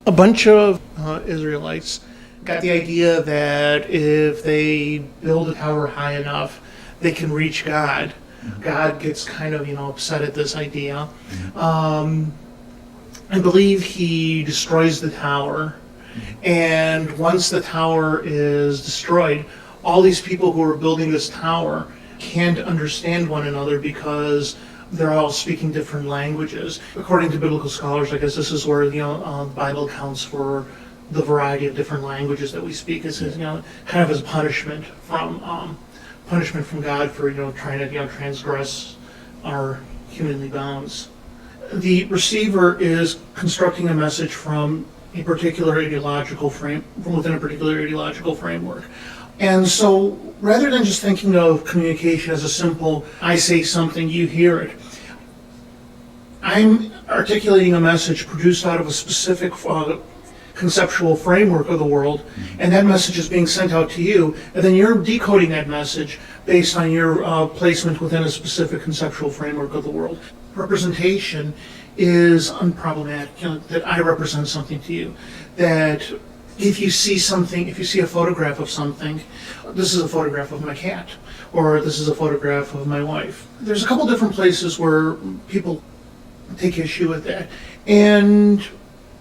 A bunch of Israelites got the idea that if they build a tower high enough, they can reach God. God gets kind of, upset at this idea. I believe he destroys the tower. And once the tower is destroyed, all these people who are building this tower can't understand one another because they're all speaking different languages. According to biblical scholars, I guess this is where the Bible accounts for the variety of different languages that we speak. It's kind of as punishment from God for trying to transgress our humanly bounds. The receiver is constructing a message from a particular ideological from within a particular ideological framework. And so rather than just thinking of communication as a simple, I say something, you hear it, I'm articulating a message produced out of a specific conceptual framework of the world, and that message is being sent out to you, and then you're decoding that message based on your placement within a specific conceptual framework of the world. Representation is unproblematic, that I represent something to you, that if you see something, if you see a photograph of something, this is a photograph of my cat, or this is a photograph of my wife. There's a couple different places where people take issue with that. And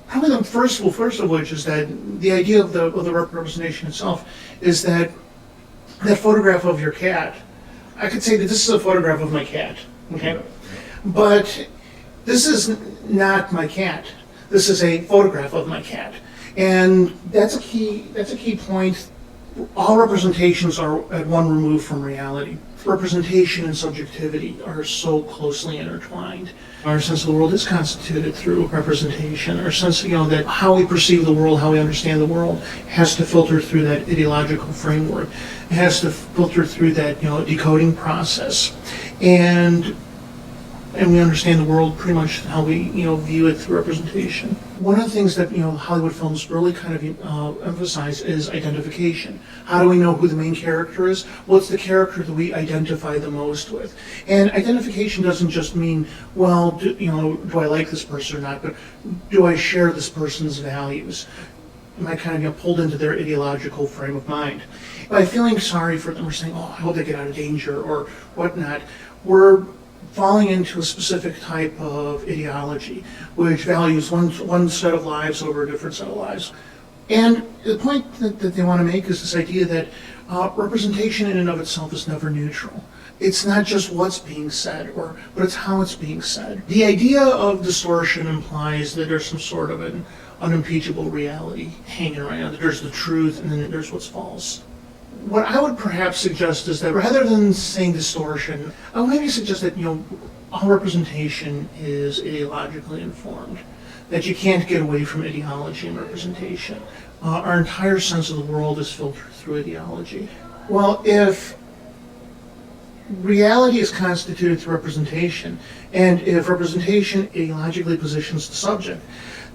probably the first of which is that the idea of the representation itself is that photograph of your cat, I could say that this is a photograph of my cat, okay? But this is not my cat. This is a photograph of my cat. And that's a key point. All representations are at one remove from reality. Representation and subjectivity are so closely intertwined. Our sense of the world is constituted through representation. Our sense, that how we perceive the world, how we understand the world, has to filter through that ideological framework. It has to filter through that, decoding process. And we understand the world pretty much how we, view it through representation. One of the things that, Hollywood films really kind of emphasize is identification. How do we know who the main character is? What's the character that we identify the most with? And identification doesn't just mean, well, do I like this person or not, but do I share this person's values? Am I kind of pulled into their ideological frame of mind? By feeling sorry for them or saying, oh, I hope they get out of danger or whatnot, we're falling into a specific type of ideology, which values one set of lives over a different set of lives. And the point that they want to make is this idea that representation in and of itself is never neutral. It's not just what's being said, but it's how it's being said. The idea of distortion implies that there's some sort of an unimpeachable reality hanging around, that there's the truth and then there's what's false. What I would perhaps suggest is that rather than saying distortion, I would maybe suggest that, all representation is ideologically informed, that you can't get away from ideology and representation. Our entire sense of the world is filtered through ideology. Well, if reality is constituted through representation, and if representation ideologically positions the subject,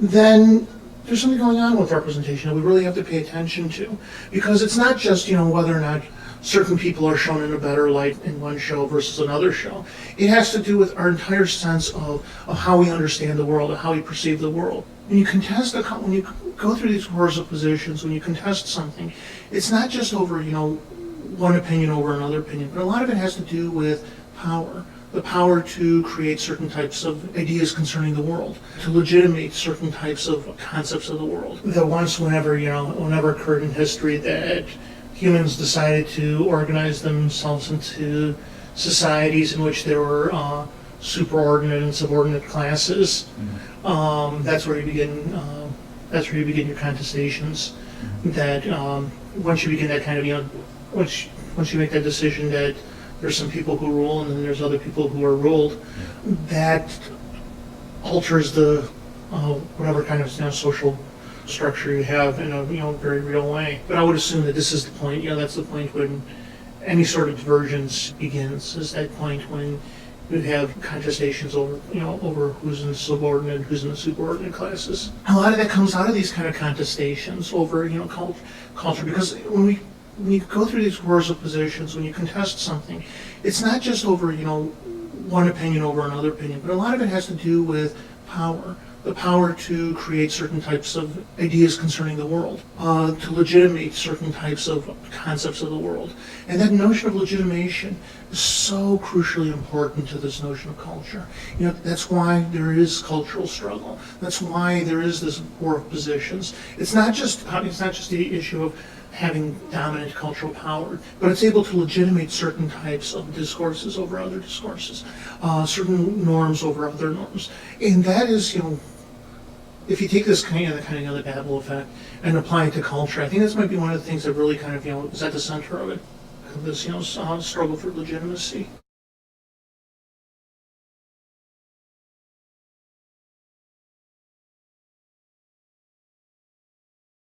then there's something going on with representation that we really have to pay attention to, because it's not just whether or not certain people are shown in a better light in one show versus another show. It has to do with our entire sense of how we understand the world and how we perceive the world. When you go through these wars of positions, when you contest something, it's not just over one opinion over another opinion, but a lot of it has to do with power. The power to create certain types of ideas concerning the world, to legitimate certain types of concepts of the world. That whenever occurred in history that humans decided to organize themselves into societies in which there were superordinate and subordinate classes, that's where you begin. That's where you begin your contestations. That once you begin that kind of once you make that decision that there's some people who rule and then there's other people who are ruled, that alters the whatever kind of social structure you have in a very real way. But I would assume that this is the point. That's the point when any sort of divergence begins. Is that point when you have contestations over who's in the subordinate, who's in the superordinate classes. A lot of that comes out of these kind of contestations over culture, because when you go through these wars of positions, when you contest something, it's not just over, one opinion over another opinion, but a lot of it has to do with power. the power to create certain types of ideas concerning the world, to legitimate certain types of concepts of the world. And that notion of legitimation is so crucially important to this notion of culture. That's why there is cultural struggle. That's why there is this war of positions. It's not just the issue of having dominant cultural power, but it's able to legitimate certain types of discourses over other discourses, certain norms over other norms. And that is, if you take this kind of the Babel effect and apply it to culture, I think this might be one of the things that really is at the center of it, this struggle for legitimacy.